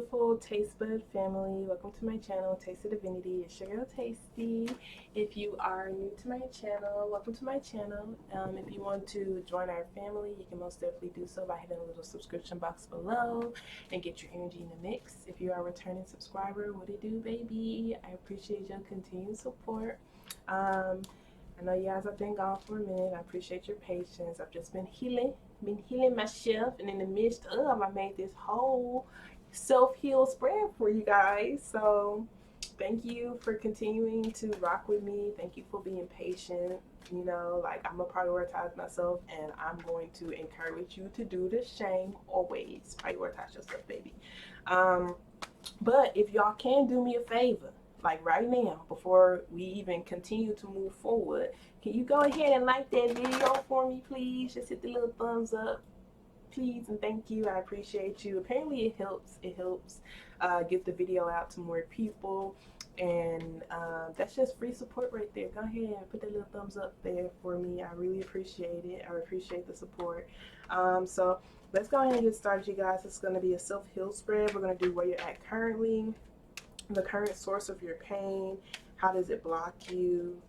beautiful taste bud family. Welcome to my channel, TasteOfDivinity. It's your girl Tastee. If you are new to my channel, welcome to my channel. If you want to join our family, you can most definitely do so by hitting the little subscription box below and get your energy in the mix. If you are a returning subscriber, what it do, baby? I appreciate your continued support. I know you guys have been gone for a minute. I appreciate your patience. I've just been healing myself, and in the midst of, I made this whole self-heal spread for you guys. So thank you for continuing to rock with me. Thank you for being patient. You know, like, I'm gonna prioritize myself, and I'm going to encourage you to do the same. Always prioritize yourself, baby. But if y'all can do me a favor, like right now, before we even continue to move forward, can you go ahead and like that video for me, please? Just hit the little thumbs up, please, and thank you. I appreciate you. Apparently it helps get the video out to more people, and that's just free support right there. Go ahead and put that little thumbs up there for me. I really appreciate it. I appreciate the support. So let's go ahead and get started, you guys. It's going to be a self-heal spread. We're going to do where you're at currently, the current source of your pain, how does it block you,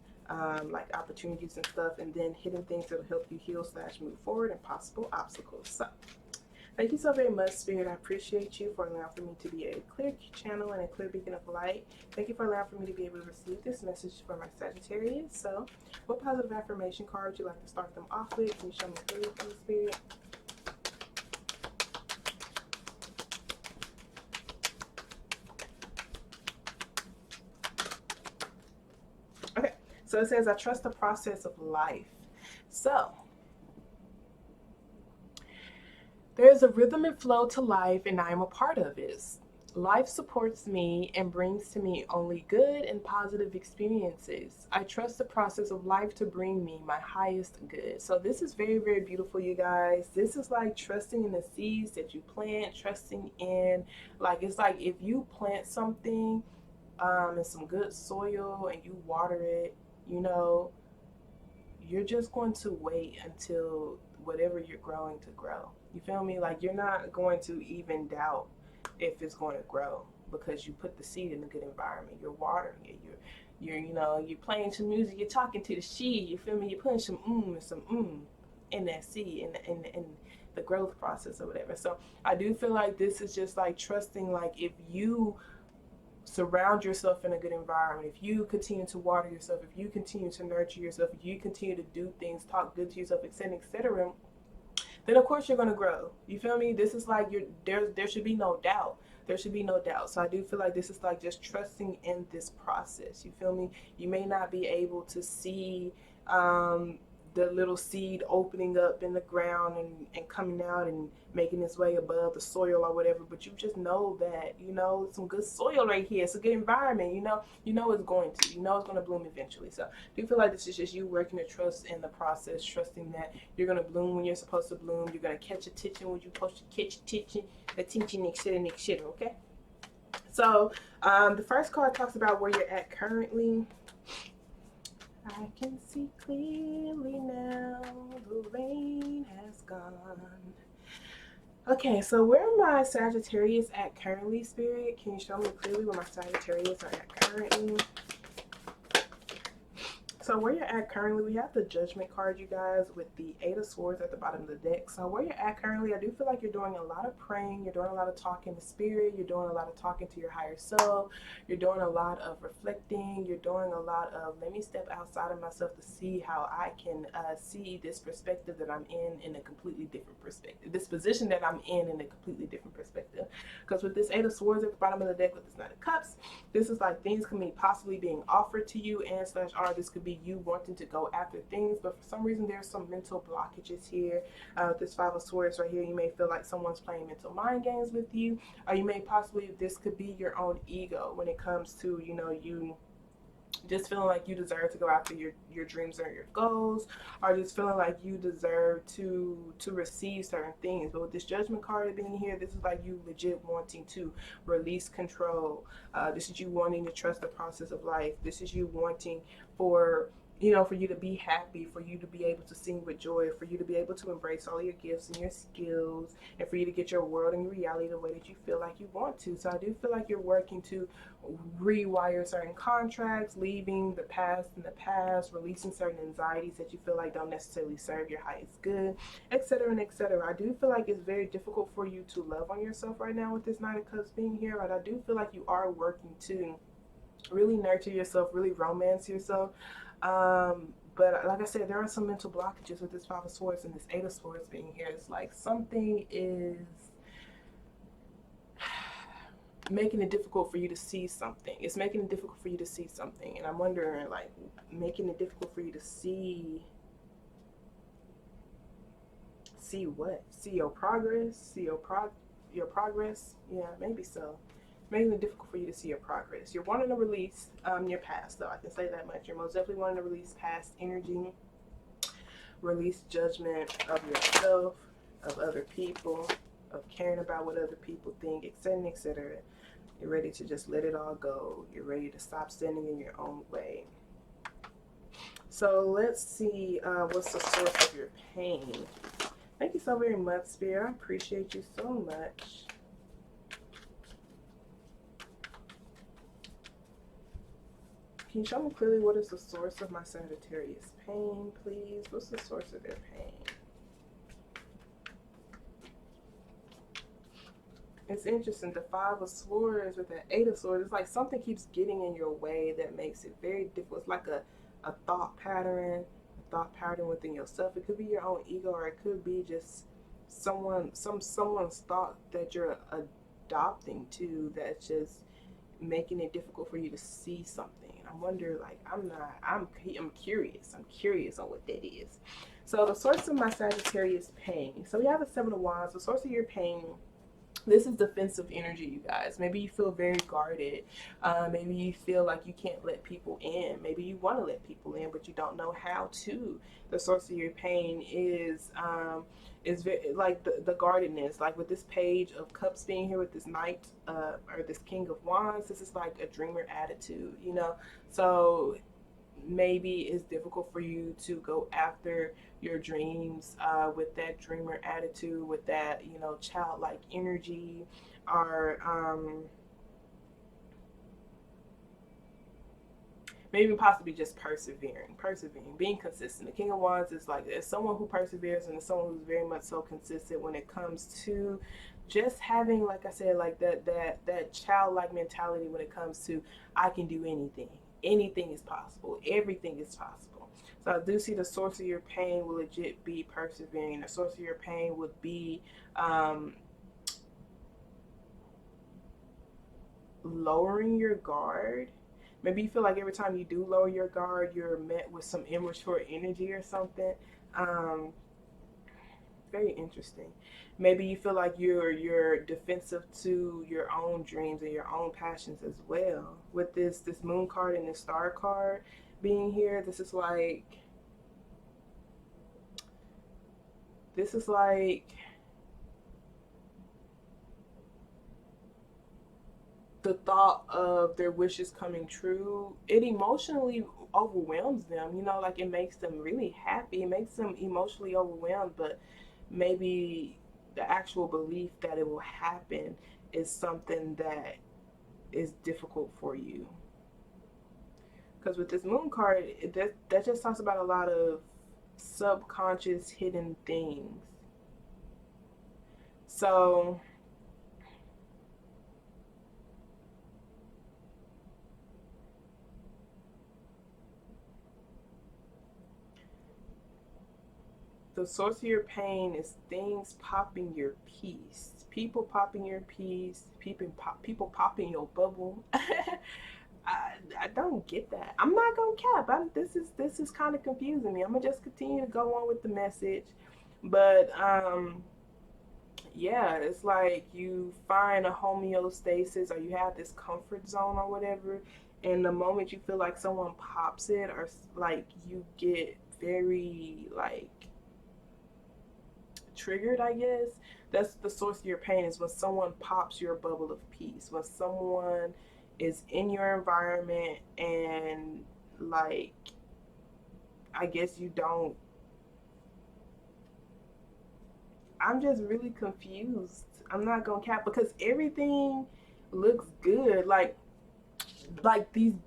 like opportunities and stuff, and then hidden things that will help you heal / move forward, and possible obstacles. So thank you so very much, Spirit. I appreciate you for allowing for me to be a clear channel and a clear beacon of light. Thank you for allowing for me to be able to receive this message for my Sagittarius. So what positive affirmation card would you like to start them off with? Can you show me clearly, please, Spirit? Okay, so it says, I trust the process of life. So there is a rhythm and flow to life, and I am a part of it. Life supports me and brings to me only good and positive experiences. I trust the process of life to bring me my highest good. So this is very, very beautiful, you guys. This is like trusting in the seeds that you plant, trusting in, like, it's like if you plant something in some good soil and you water it, you know, you're just going to wait until whatever you're growing to grow. You feel me? Like, you're not going to even doubt if it's going to grow, because you put the seed in a good environment. You're watering it. You're playing some music. You're talking to the seed. You feel me? You're putting some and some in that seed, in the growth process or whatever. So I do feel like this is just like trusting, like, if you surround yourself in a good environment, if you continue to water yourself, if you continue to nurture yourself, if you continue to do things, talk good to yourself, etc., then of course you're going to grow. You feel me? This is like, there should be no doubt. There should be no doubt. So I do feel like this is like just trusting in this process. You feel me? You may not be able to see the little seed opening up in the ground and coming out and making its way above the soil or whatever, but you just know that, you know, some good soil right here. It's a good environment. You know it's going to bloom eventually. So do you feel like this is just you working to trust in the process, trusting that you're going to bloom when you're supposed to bloom, you're going to catch attention when you're supposed to catch attention, etc., okay? So the first card talks about where you're at currently. I can see clearly now, the rain has gone. Okay, so where my Sagittarius at currently, Spirit? Can you show me clearly where my Sagittarius are at currently? So where you're at currently, we have the Judgment card, you guys, with the 8 of Swords at the bottom of the deck. So where you're at currently, I do feel like you're doing a lot of praying. You're doing a lot of talking to Spirit. You're doing a lot of talking to your higher self. You're doing a lot of reflecting. You're doing a lot of, let me step outside of myself to see how I can see this perspective that I'm in a completely different perspective. This position that I'm in a completely different perspective. Because with this 8 of Swords at the bottom of the deck with this 9 of Cups, this is like things can be possibly being offered to you, and / this could be you wanting to go after things, but for some reason there's some mental blockages here. This 5 of Swords right here, you may feel like someone's playing mental mind games with you, or you may possibly, this could be your own ego when it comes to, you know, you just feeling like you deserve to go after your dreams or your goals, or just feeling like you deserve to receive certain things. But with this Judgment card being here, this is like you legit wanting to release control. This is you wanting to trust the process of life. This is you wanting for you know, for you to be happy, for you to be able to sing with joy, for you to be able to embrace all your gifts and your skills, and for you to get your world and your reality the way that you feel like you want to. So I do feel like you're working to rewire certain contracts, leaving the past in the past, releasing certain anxieties that you feel like don't necessarily serve your highest good, etc. and etc. I do feel like it's very difficult for you to love on yourself right now with this Knight of Cups being here, but I do feel like you are working to really nurture yourself, really romance yourself. But like I said, there are some mental blockages with this Five of Swords and this Eight of Swords being here. It's like something is making it difficult for you to see something. It's making it difficult for you to see something. And I'm wondering, like, making it difficult for you to see what? See your progress? See your progress? Yeah, maybe so. Making it difficult for you to see your progress. You're wanting to release your past, though. I can say that much. You're most definitely wanting to release past energy, release judgment of yourself, of other people, of caring about what other people think, etc., etc. You're ready to just let it all go. You're ready to stop standing in your own way. So let's see what's the source of your pain. Thank you so very much, Spirit. I appreciate you so much. Can you show me clearly what is the source of my Sagittarius pain, please? What's the source of their pain? It's interesting. The Five of Swords with the Eight of Swords, it's like something keeps getting in your way that makes it very difficult. It's like a thought pattern, within yourself. It could be your own ego, or it could be just someone's thought that you're adopting to that's just making it difficult for you to see something. And I wonder, like, I'm curious. I'm curious on what that is. So the source of my Sagittarius pain. So we have a Seven of Wands. The source of your pain, this is defensive energy, you guys. Maybe you feel very guarded. Maybe you feel like you can't let people in. Maybe you want to let people in, but you don't know how to. The source of your pain is very, like the guardedness. Like with this Page of Cups being here with this Knight or this King of Wands, this is like a dreamer attitude, you know. So maybe it's difficult for you to go after your dreams with that dreamer attitude, with that, you know, childlike energy, or maybe possibly just persevering, being consistent. The King of Wands is like, it's someone who perseveres, and it's someone who's very much so consistent when it comes to just having, like I said, like that childlike mentality when it comes to, I can do anything. Anything is possible. Everything is possible. So I do see the source of your pain will legit be persevering. The source of your pain would be lowering your guard. Maybe you feel like every time you do lower your guard, you're met with some immature energy or something. Um, Very interesting. Maybe you feel like you're defensive to your own dreams and your own passions as well. With this Moon card and this Star card being here, this is like the thought of their wishes coming true. It emotionally overwhelms them, you know, like it makes them really happy. It makes them emotionally overwhelmed, but maybe the actual belief that it will happen is something that is difficult for you. Because with this Moon card, that just talks about a lot of subconscious hidden things. So the source of your pain is things popping your peace, people popping your peace, people popping your bubble. I don't get that. I'm not gonna cap. This is kind of confusing me. I'm gonna just continue to go on with the message, but yeah, it's like you find a homeostasis, or you have this comfort zone or whatever, and the moment you feel like someone pops it, or like you get very like triggered, I guess. That's the source of your pain, is when someone pops your bubble of peace, when someone is in your environment and like I guess you don't. I'm just really confused. I'm not gonna cap because everything looks good. Like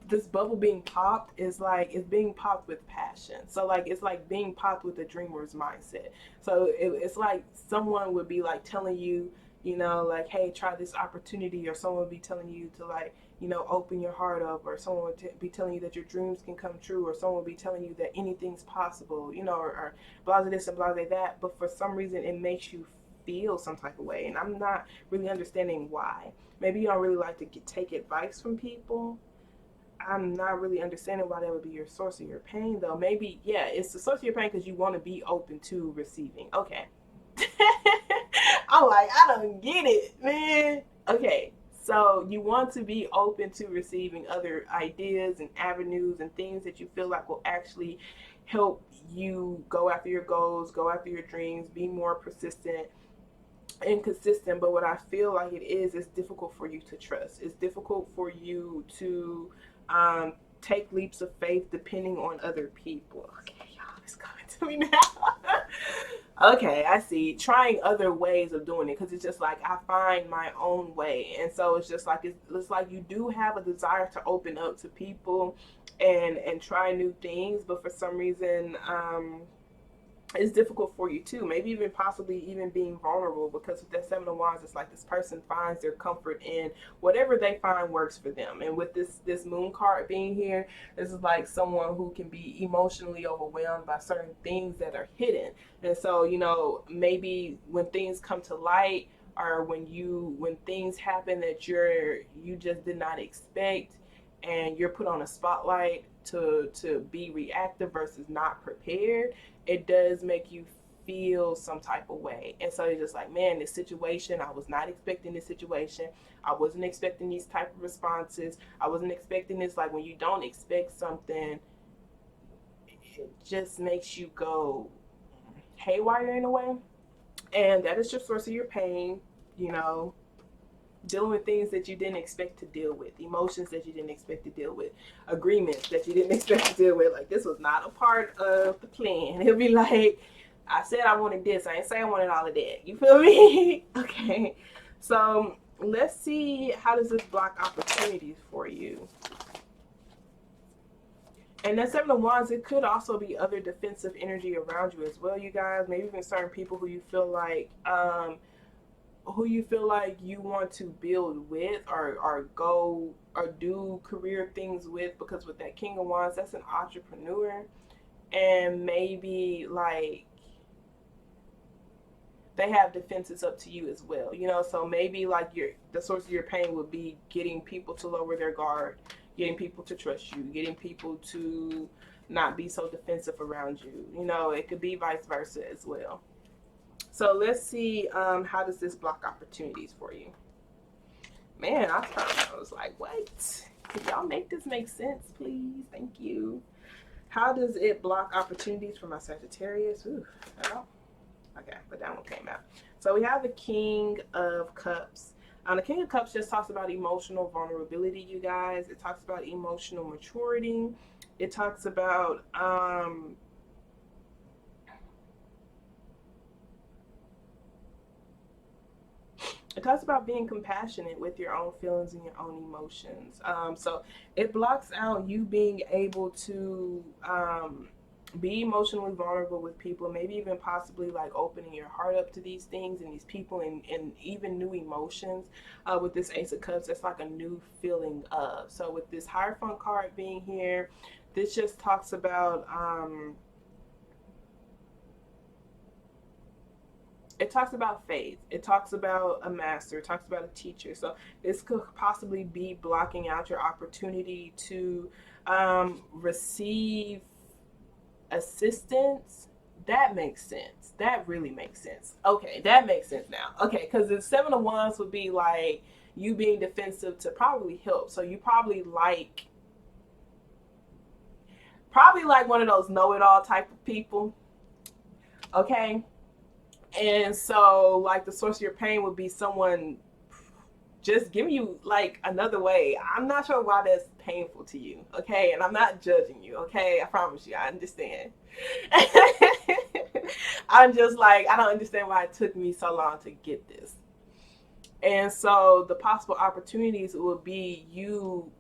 this bubble being popped is like it's being popped with passion. So like it's like being popped with a dreamer's mindset. So it's like someone would be like telling you, you know, like, hey, try this opportunity, or someone would be telling you to, like, you know, open your heart up, or someone would be telling you that your dreams can come true, or someone would be telling you that anything's possible, you know, or blah this and blah that. But for some reason it makes you feel some type of way, and I'm not really understanding why. Maybe you don't really like to take advice from people. I'm not really understanding why that would be your source of your pain, though. Maybe, yeah, it's the source of your pain because you want to be open to receiving. Okay. I'm like, I don't get it, man. Okay. So you want to be open to receiving other ideas and avenues and things that you feel like will actually help you go after your goals, go after your dreams, be more persistent, inconsistent. But what I feel like it is, it's difficult for you to trust. It's difficult for you to take leaps of faith depending on other people. Okay, y'all, it's coming to me now. Okay, I see. Trying other ways of doing it, because it's just like I find my own way, and so it's just like it's like you do have a desire to open up to people and try new things, but for some reason it's difficult for you too. Maybe even possibly even being vulnerable, because with that Seven of Wands, it's like this person finds their comfort in whatever they find works for them. And with this Moon card being here, this is like someone who can be emotionally overwhelmed by certain things that are hidden. And so, you know, maybe when things come to light, or when things happen that you just did not expect, and you're put on a spotlight to be reactive versus not prepared, it does make you feel some type of way. And so you're just like, man, this situation, I was not expecting this situation. I wasn't expecting these type of responses. I wasn't expecting this. Like, when you don't expect something, it just makes you go haywire in a way. And that is your source of your pain, you know, dealing with things that you didn't expect to deal with, emotions that you didn't expect to deal with, agreements that you didn't expect to deal with. Like, this was not a part of the plan. It'll be like, I said I wanted this, I didn't say I wanted all of that. You feel me? Okay. So let's see, how does this block opportunities for you? And that Seven of Wands, it could also be other defensive energy around you as well, you guys. Maybe even certain people who you feel like you want to build with, or go or do career things with, because with that King of Wands, that's an entrepreneur. And maybe like they have defenses up to you as well, you know. So maybe like the source of your pain would be getting people to lower their guard, getting people to trust you, getting people to not be so defensive around you. You know, it could be vice versa as well. So let's see, how does this block opportunities for you? Man, I was like, what? Could y'all make this make sense, please? Thank you. How does it block opportunities for my Sagittarius? Ooh, oh, okay, but that one came out. So we have the King of Cups. The King of Cups just talks about emotional vulnerability, you guys. It talks about emotional maturity. It talks about being compassionate with your own feelings and your own emotions. So it blocks out you being able to be emotionally vulnerable with people, maybe even possibly like opening your heart up to these things and these people, and even new emotions. With this Ace of Cups, that's like a new feeling of. So with this Hierophant card being here, this just talks about it talks about faith. It talks about a master. It talks about a teacher. So this could possibly be blocking out your opportunity to receive assistance. That makes sense. That really makes sense. Okay, that makes sense now. Okay, because the Seven of Wands would be like you being defensive to probably help. So you probably like one of those know-it-all type of people. Okay. And so like the source of your pain would be someone just giving you like another way. I'm not sure why painful to you, okay? And I'm not judging you, okay? I promise you, I understand. I'm just like, I don't understand why it took me so long to get this. And so the possible opportunities will be you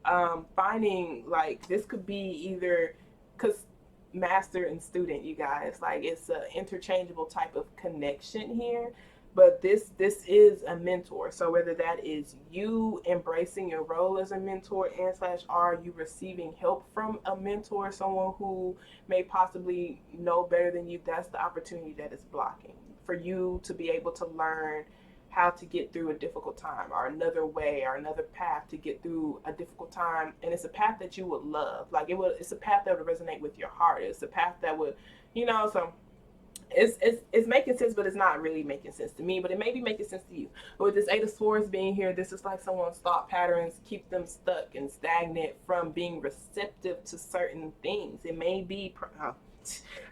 finding, like, this could be either, because master and student, you guys, like, it's an interchangeable type of connection here. But this is a mentor. So whether that is you embracing your role as a mentor and slash are you receiving help from a mentor, someone who may possibly know better than you, that's the opportunity that is blocking for you to be able to learn how to get through a difficult time, or another way or another path to get through a difficult time. And it's a path that you would love. Like, it's a path that would resonate with your heart. It's a path that would, so it's making sense, but it's not really making sense to me, but it may be making sense to you. But with this Eight of Swords being here, this is like someone's thought patterns keep them stuck and stagnant from being receptive to certain things. It may be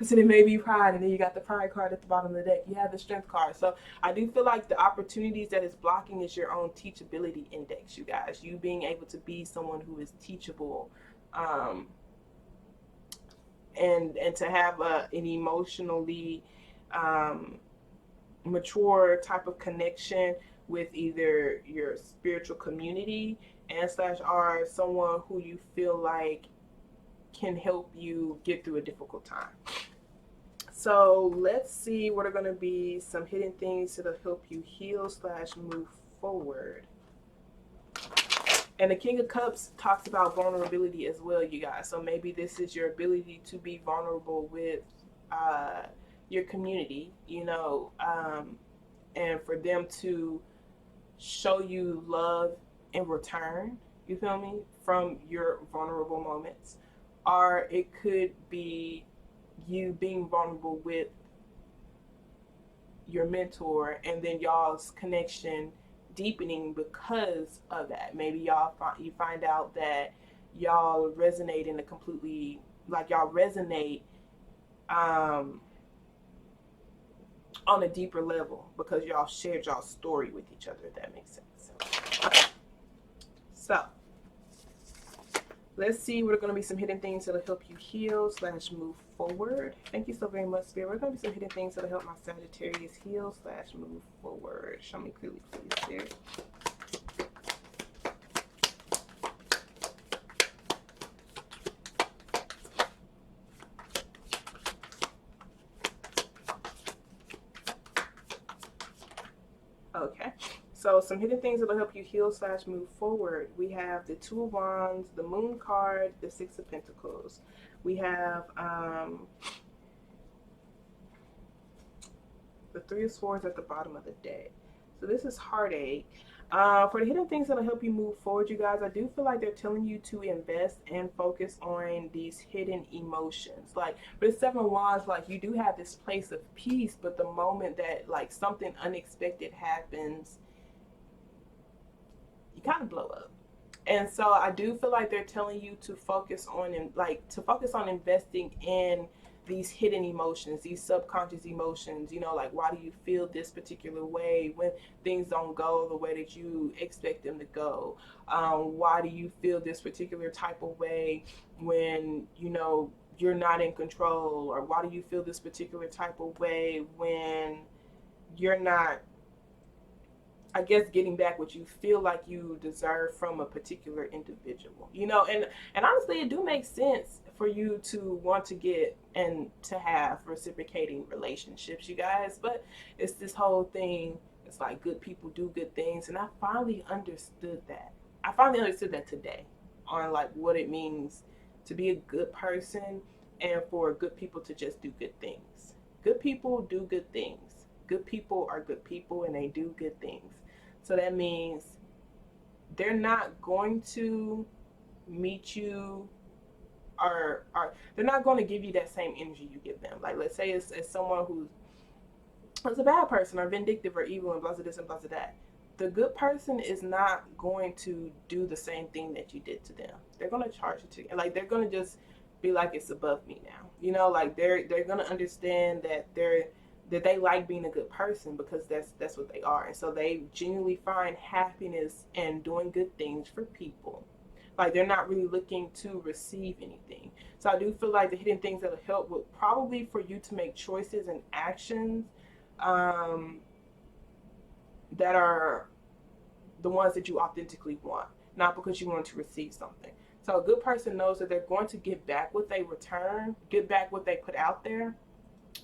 I said it may be pride, and then you got the pride card at the bottom of the deck. You have the strength card. So I do feel like the opportunities that is blocking is your own teachability index, you guys. You being able to be someone who is teachable, and to have an emotionally mature type of connection with either your spiritual community and slash are someone who you feel like can help you get through a difficult time. So let's see what are going to be some hidden things that'll help you heal slash move forward. And the King of Cups talks about vulnerability as well, you guys. So maybe this is your ability to be vulnerable with your community, and for them to show you love in return, you feel me, from your vulnerable moments. Or it could be you being vulnerable with your mentor and then y'all's connection deepening because of that. Maybe you find out that y'all resonate in a completely, like, y'all resonate on a deeper level because y'all shared y'all story with each other, if that makes sense. Okay. So let's see what are going to be some hidden things that'll help you heal slash move forward. Thank you so very much, Spirit. We're going to be some hidden things that'll help my Sagittarius heal slash move forward. Show me clearly, please, Spirit. Okay. So some hidden things that will help you heal slash move forward. We have the Two of Wands, the Moon card, the Six of Pentacles. We have the Three of Swords at the bottom of the deck. So this is heartache. For the hidden things that will help you move forward, you guys, I do feel like they're telling you to invest and focus on these hidden emotions. Like with Seven of Wands, like you do have this place of peace, but the moment that like something unexpected happens, you kind of blow up. And so I do feel like they're telling you to focus on investing in these hidden emotions, these subconscious emotions, like why do you feel this particular way when things don't go the way that you expect them to go? Why do you feel this particular type of way when, you're not in control? Or why do you feel this particular type of way when you're not, I guess, getting back what you feel like you deserve from a particular individual, and honestly, it do make sense for you to want to get and to have reciprocating relationships, you guys, but it's this whole thing. It's like good people do good things. And I finally understood that. Today on like what it means to be a good person and for good people to just do good things. Good people do good things. Good people are good people and they do good things. So that means they're not going to meet you or they're not going to give you that same energy you give them. Like let's say it's someone who's a bad person or vindictive or evil and blah blah this and blah blah that. The good person is not going to do the same thing that you did to them. They're going to charge it to you. Like they're going to just be like, it's above me now. Like they're going to understand that they like being a good person because that's what they are. And so they genuinely find happiness in doing good things for people. Like they're not really looking to receive anything. So I do feel like the hidden things that'll help would probably for you to make choices and actions um, that are the ones that you authentically want, not because you want to receive something. So a good person knows that they're going to get back what they return, get back what they put out there,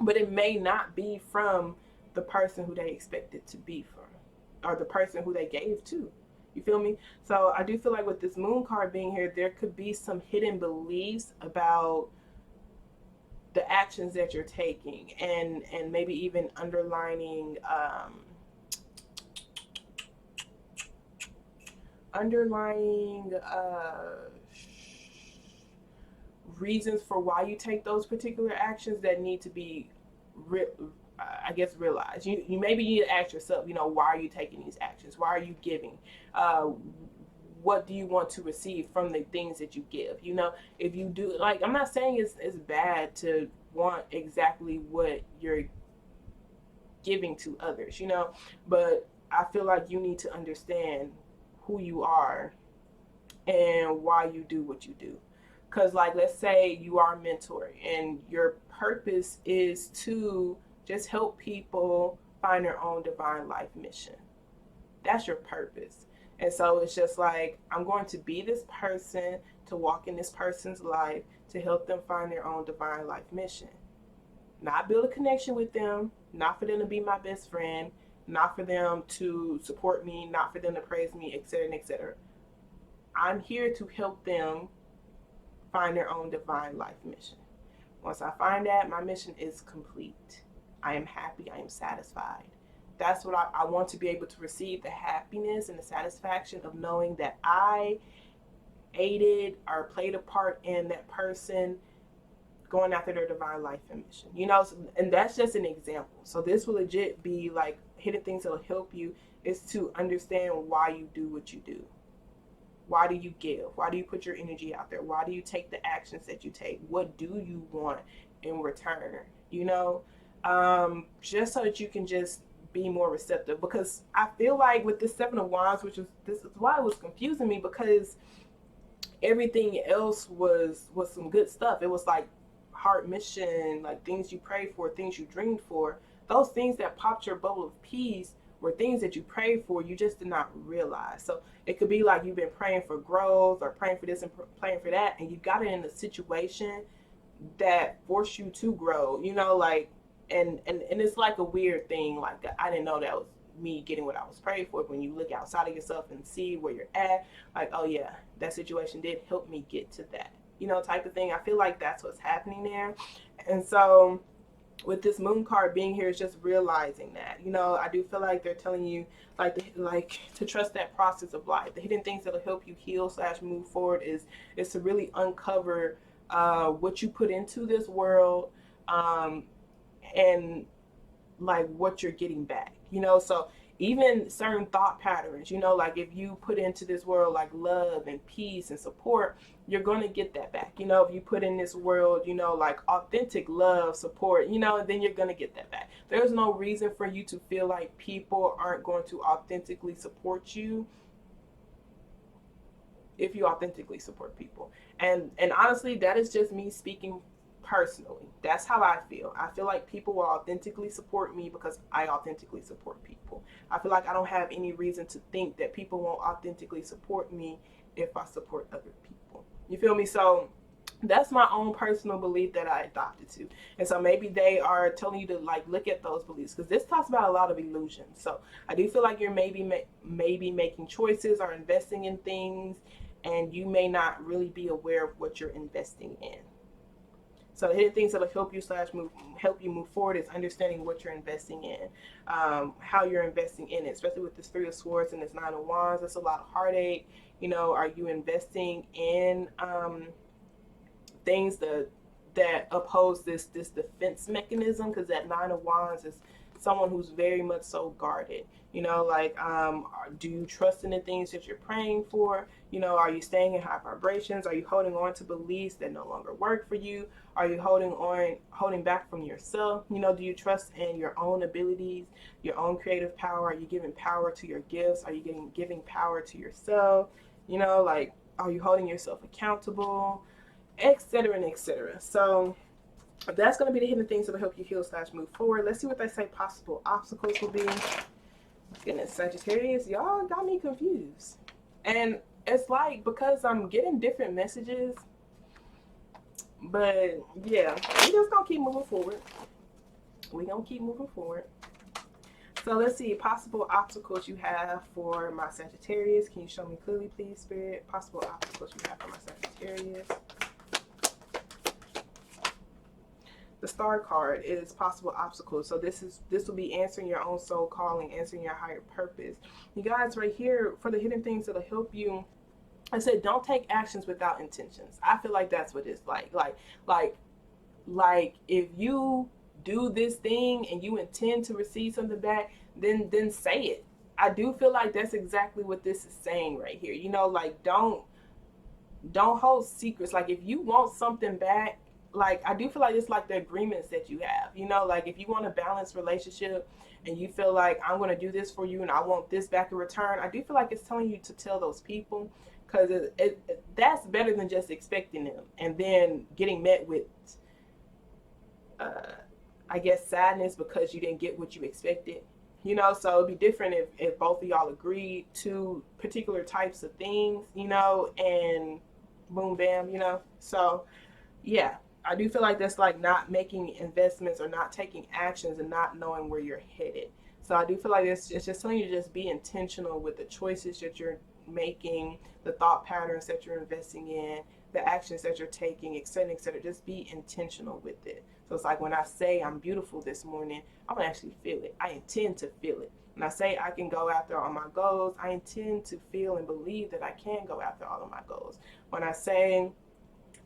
but it may not be from the person who they expect it to be from, or the person who they gave to. You feel me? So I do feel like with this moon card being here, there could be some hidden beliefs about the actions that you're taking, and maybe even underlying reasons for why you take those particular actions that need to be re- I guess realized. You maybe need to ask yourself, why are you taking these actions? Why are you giving? What do you want to receive from the things that you give? If you do, like, I'm not saying it's bad to want exactly what you're giving to others, but I feel like you need to understand who you are and why you do what you do. Because, like, let's say you are a mentor and your purpose is to just help people find their own divine life mission. That's your purpose. And so it's just like, I'm going to be this person to walk in this person's life to help them find their own divine life mission. Not build a connection with them, not for them to be my best friend, not for them to support me, not for them to praise me, etc., etc. I'm here to help them find their own divine life mission. Once I find that, my mission is complete. I am happy. I am satisfied. That's what I want to be able to receive, the happiness and the satisfaction of knowing that I aided or played a part in that person going after their divine life and mission. And that's just an example. So this will legit be like hidden things that'll help you is to understand why you do what you do. Why do you give? Why do you put your energy out there? Why do you take the actions that you take? What do you want in return? Just so that you can just be more receptive. Because I feel like with this Seven of Wands, this is why it was confusing me, because everything else was some good stuff. It was like heart mission, like things you prayed for, things you dreamed for. Those things that popped your bubble of peace were things that you prayed for, you just did not realize. So it could be like you've been praying for growth or praying for this and praying for that, and you got it in a situation that forced you to grow, like, and it's like a weird thing. Like, I didn't know that was me getting what I was praying for. When you look outside of yourself and see where you're at, like, oh yeah, that situation did help me get to that, type of thing. I feel like that's what's happening there. And so with this moon card being here, is just realizing that, I do feel like they're telling you like to trust that process of life. The hidden things that'll help you heal / move forward is to really uncover what you put into this world, and like what you're getting back, so even certain thought patterns, like if you put into this world like love and peace and support, you're going to get that back. If you put in this world, like authentic love, support, then you're going to get that back. There's no reason for you to feel like people aren't going to authentically support you if you authentically support people. And honestly, that is just me speaking personally. That's how I feel. I feel like people will authentically support me because I authentically support people. I feel like I don't have any reason to think that people won't authentically support me if I support other people. You feel me? So that's my own personal belief that I adopted to. And so maybe they are telling you to like look at those beliefs, because this talks about a lot of illusions. So I do feel like you're maybe making choices or investing in things, and you may not really be aware of what you're investing in. So the hidden things that'll help you move forward is understanding what you're investing in, how you're investing in it, especially with this Three of Swords and this Nine of Wands. That's a lot of heartache. Are you investing in things that oppose this defense mechanism? Because that Nine of Wands is someone who's very much so guarded. Do you trust in the things that you're praying for? Are you staying in high vibrations? Are you holding on to beliefs that no longer work for you? Are you holding back from yourself? Do you trust in your own abilities, your own creative power? Are you giving power to your gifts? Are you giving power to yourself? Like, Are you holding yourself accountable? Etc. and etc. So that's going to be the hidden things that will help you heal / move forward. Let's see what they say possible obstacles will be. Goodness, Sagittarius, y'all got me confused. And it's like, because I'm getting different messages, but yeah, we just gonna keep moving forward. We gonna keep moving forward. So let's see, possible obstacles you have for my Sagittarius. Can you show me clearly, please, Spirit? Possible obstacles you have for my Sagittarius. The star card is possible obstacles. So this will be answering your own soul calling, answering your higher purpose. You guys, right here, for the hidden things that'll help you, I said don't take actions without intentions. I feel like that's what it's like. Like if you do this thing and you intend to receive something back, then say it. I do feel like that's exactly what this is saying right here. You know, like don't hold secrets. Like if you want something back, like I do feel like it's like the agreements that you have. You know, like if you want a balanced relationship and you feel like I'm going to do this for you and I want this back in return, I do feel like it's telling you to tell those people, because that's better than just expecting them and then getting met with I guess sadness because you didn't get what you expected. You know, so it'd be different if both of y'all agreed to particular types of things, you know, and boom bam, you know. So yeah, I do feel like that's like not making investments or not taking actions and not knowing where you're headed. So I do feel like it's just telling you to just be intentional with the choices that you're making, the thought patterns that you're investing in, the actions that you're taking, etc., etc. Just be intentional with it. So it's like when I say I'm beautiful this morning, I'm gonna actually feel it. I intend to feel it. When I say I can go after all my goals, I intend to feel and believe that I can go after all of my goals. When I say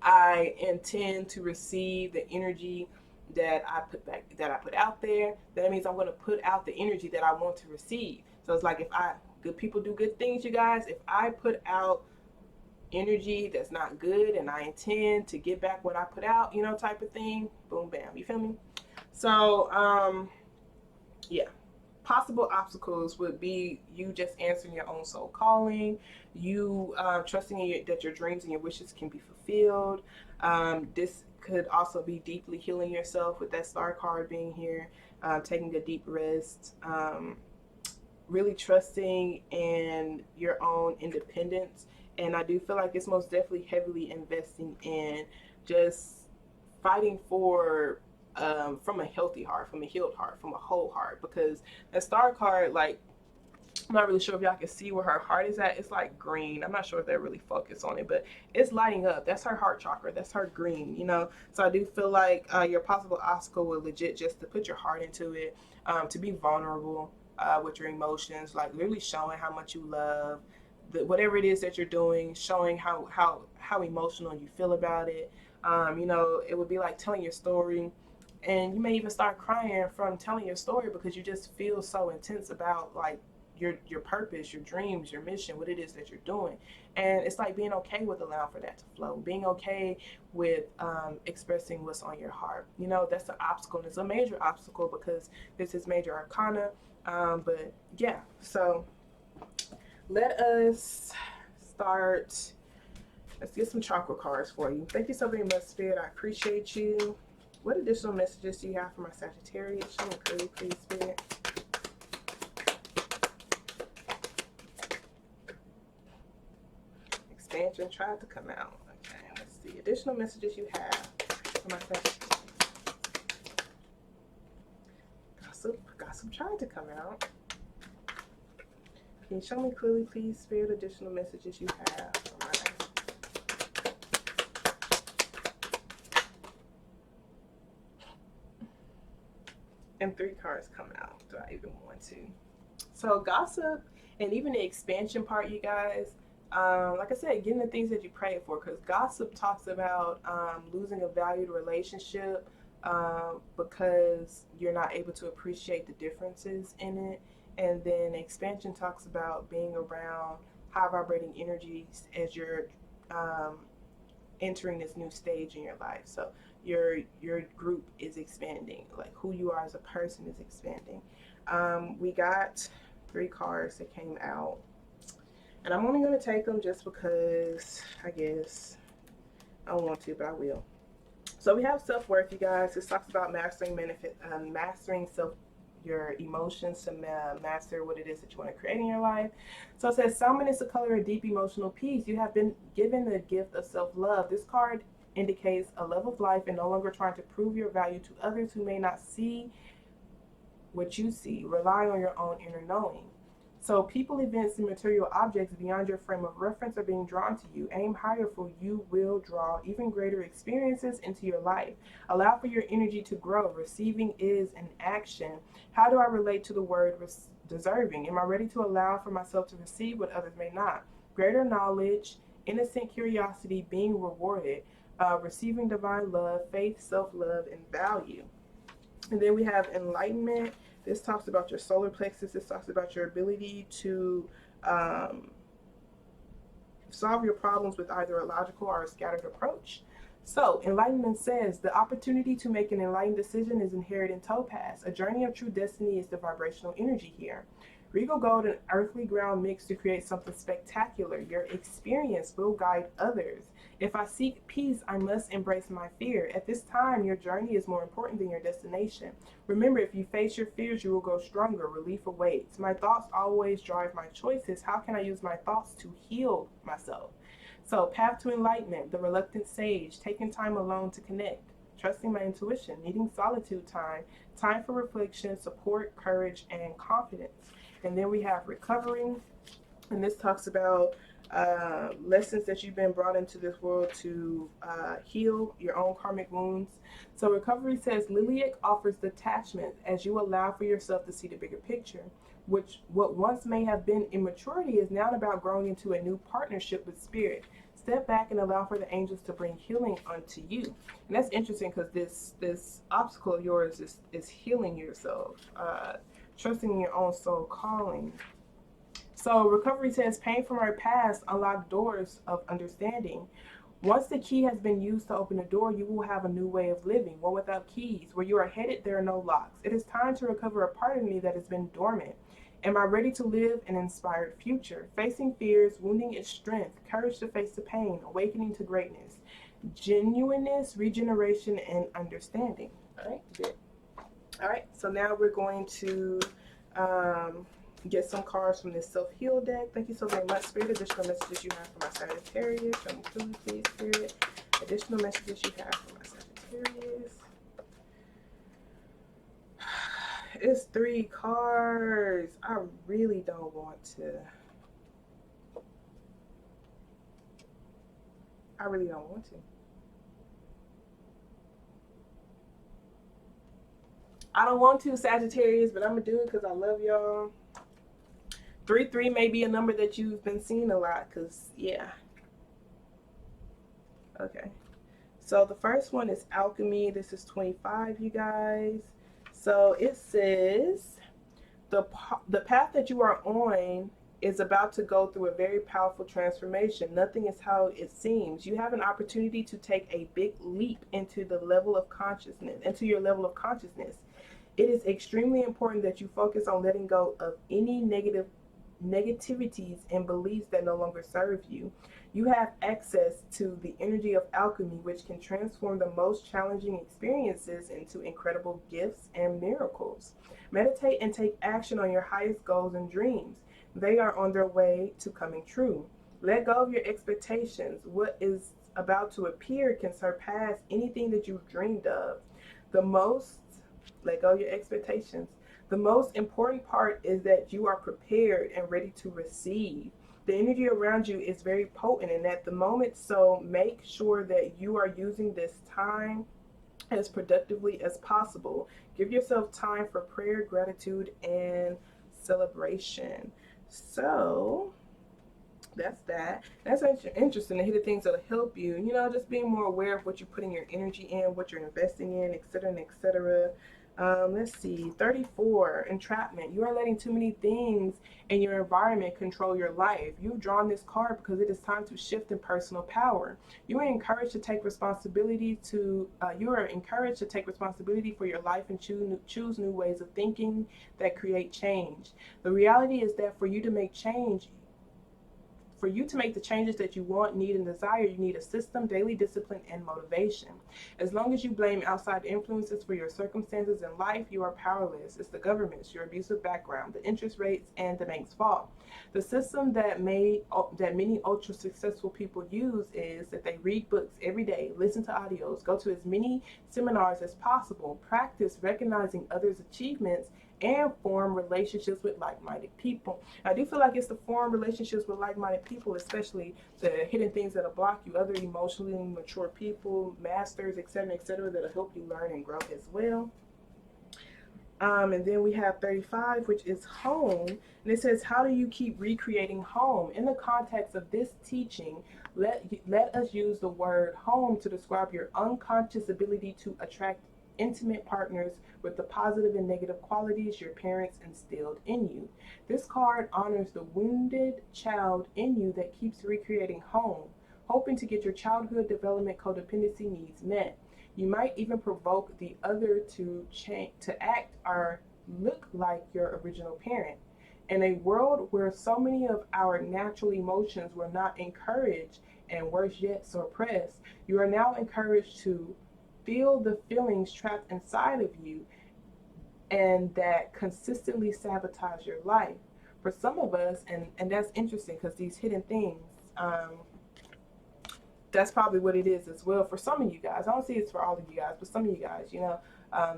I intend to receive the energy that I put out there, that means I'm going to put out the energy that I want to receive. So it's like, if good people do good things, you guys. If I put out energy that's not good and I intend to get back what I put out, you know, type of thing, boom bam, you feel me? So yeah, possible obstacles would be you just answering your own soul calling, you trusting that your dreams and your wishes can be fulfilled. This could also be deeply healing yourself with that star card being here, taking a deep rest, really trusting in your own independence. And I do feel like it's most definitely heavily investing in just fighting for from a healthy heart, from a healed heart, from a whole heart. Because that star card, like, I'm not really sure if y'all can see where her heart is at. It's like green. I'm not sure if they're really focused on it, but it's lighting up. That's her heart chakra. That's her green, you know? So I do feel like your possible obstacle will legit just to put your heart into it, to be vulnerable with your emotions, like literally showing how much you love whatever it is that you're doing, showing how emotional you feel about it. You know, it would be like telling your story, and you may even start crying from telling your story because you just feel so intense about like your purpose, your dreams, your mission, what it is that you're doing. And it's like being okay with allowing for that to flow, being okay with expressing what's on your heart. You know, that's an obstacle, and it's a major obstacle because this is major arcana. But yeah, so let us start. Let's get some chakra cards for you. Thank you so very much, Spirit. I appreciate you. What additional messages do you have for my Sagittarius? Show me clearly, please, Spirit. Expansion tried to come out. Okay, let's see. Additional messages you have for my Sagittarius. Gossip tried to come out. Can you show me clearly, please, Spirit, additional messages you have for my... And 3 cards come out. Do I even want to? So gossip and even the expansion part, you guys, like I said, getting the things that you pray for, because gossip talks about losing a valued relationship because you're not able to appreciate the differences in it. And then expansion talks about being around high vibrating energies as you're entering this new stage in your life. So your group is expanding, like who you are as a person is expanding. We got 3 cards that came out. And I'm only going to take them just because I guess I don't want to, but I will. So we have self-worth, you guys. This talks about mastering your emotions to master what it is that you want to create in your life. So it says, salmon is the color of deep emotional peace. You have been given the gift of self-love. This card indicates a love of life and no longer trying to prove your value to others who may not see what you see. Rely on your own inner knowing. So people, events, and material objects beyond your frame of reference are being drawn to you. Aim higher, for you will draw even greater experiences into your life. Allow for your energy to grow. Receiving is an action. How do I relate to the word deserving? Am I ready to allow for myself to receive what others may not? Greater knowledge, innocent curiosity, being rewarded, receiving divine love, faith, self-love, and value. And then we have enlightenment. This talks about your solar plexus. This talks about your ability to um, solve your problems with either a logical or a scattered approach. So, enlightenment says the opportunity to make an enlightened decision is inherent in topaz. A journey of true destiny is the vibrational energy here. Regal gold and earthly ground mix to create something spectacular. Your experience will guide others. If I seek peace, I must embrace my fear. At this time, your journey is more important than your destination. Remember, if you face your fears, you will go stronger. Relief awaits. My thoughts always drive my choices. How can I use my thoughts to heal myself? So, path to enlightenment, the reluctant sage, taking time alone to connect, trusting my intuition, needing solitude time, time for reflection, support, courage, and confidence. And then we have recovering, and this talks about lessons that you've been brought into this world to heal your own karmic wounds. So recovery says Liliac offers detachment as you allow for yourself to see the bigger picture. Which what once may have been immaturity is now about growing into a new partnership with spirit. Step back and allow for the angels to bring healing unto you. And that's interesting because this obstacle of yours is healing yourself, trusting in your own soul calling. So recovery says pain from our past unlock doors of understanding. Once the key has been used to open a door, you will have a new way of living, one without keys. Where you are headed, there are no locks. It is time to recover a part of me that has been dormant. Am I ready to live an inspired future? Facing fears, wounding its strength, courage to face the pain, awakening to greatness, genuineness, regeneration, and understanding. All right, good. All right, so now we're going to um, get some cards from this self-heal deck. Thank you so very much, Spirit. Additional messages you have for my Sagittarius. Show me truly, please, Spirit. Additional messages you have for my Sagittarius. It's 3 cards. I really don't want to. I really don't want to. I don't want to, Sagittarius, but I'm going to do it because I love y'all. 3 may be a number that you've been seeing a lot because, yeah. Okay. So the first one is alchemy. This is 25, you guys. So it says the path that you are on is about to go through a very powerful transformation. Nothing is how it seems. You have an opportunity to take a big leap into the level of consciousness, into your level of consciousness. It is extremely important that you focus on letting go of any negativities and beliefs that no longer serve you. You have access to the energy of alchemy, which can transform the most challenging experiences into incredible gifts and miracles. Meditate and take action on your highest goals and dreams. They are on their way to coming true. Let go of your expectations. What is about to appear can surpass anything that you've dreamed of. The most, let go of your expectations. The most important part is that you are prepared and ready to receive. The energy around you is very potent and at the moment, so make sure that you are using this time as productively as possible. Give yourself time for prayer, gratitude, and celebration. So that's that. That's interesting to hear the things that'll help you. You know, just being more aware of what you're putting your energy in, what you're investing in, etc., etc. Let's see, 34, entrapment. You are letting too many things in your environment control your life. You've drawn this card because it is time to shift in personal power. You are encouraged to take responsibility for your life and choose new ways of thinking that create change. The reality is that for you to make change, for you to make the changes that you want, need, and desire, you need a system, daily discipline, and motivation. As long as you blame outside influences for your circumstances in life, you are powerless. It's the government's, your abusive background, the interest rates, and the bank's fault. The system that many ultra successful people use is that they read books every day, listen to audios, go to as many seminars as possible, practice recognizing others' achievements, and form relationships with like-minded people. I do feel like it's the form relationships with like-minded people, especially the hidden things that'll block you, other emotionally mature people, masters, etc., that'll help you learn and grow as well. And then we have 35, which is home. And it says, how do you keep recreating home? In the context of this teaching, let us use the word home to describe your unconscious ability to attract intimate partners with the positive and negative qualities your parents instilled in you. This card honors the wounded child in you that keeps recreating home, hoping to get your childhood development codependency needs met. You might even provoke the other to change, to act or look like your original parent. In a world where so many of our natural emotions were not encouraged and worse yet suppressed, you are now encouraged to feel the feelings trapped inside of you and that consistently sabotage your life. For some of us, and that's interesting because these hidden things, that's probably what it is as well for some of you guys. I don't see it's for all of you guys, but some of you guys,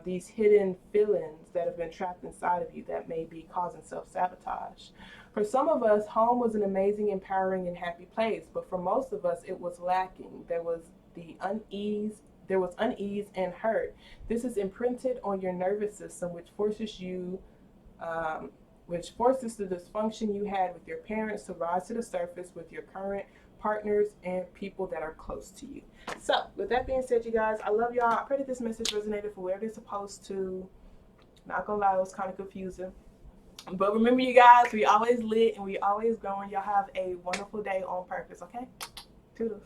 these hidden feelings that have been trapped inside of you that may be causing self-sabotage. For some of us, home was an amazing, empowering, and happy place, but for most of us, it was lacking. There was unease and hurt. This is imprinted on your nervous system, which forces the dysfunction you had with your parents to rise to the surface with your current partners and people that are close to you. So with that being said, you guys, I love y'all. I pray that this message resonated for wherever it's supposed to. Not gonna lie, it was kind of confusing, but remember, you guys, we always lit and we always growing. Y'all have a wonderful day on purpose. Okay, toodles.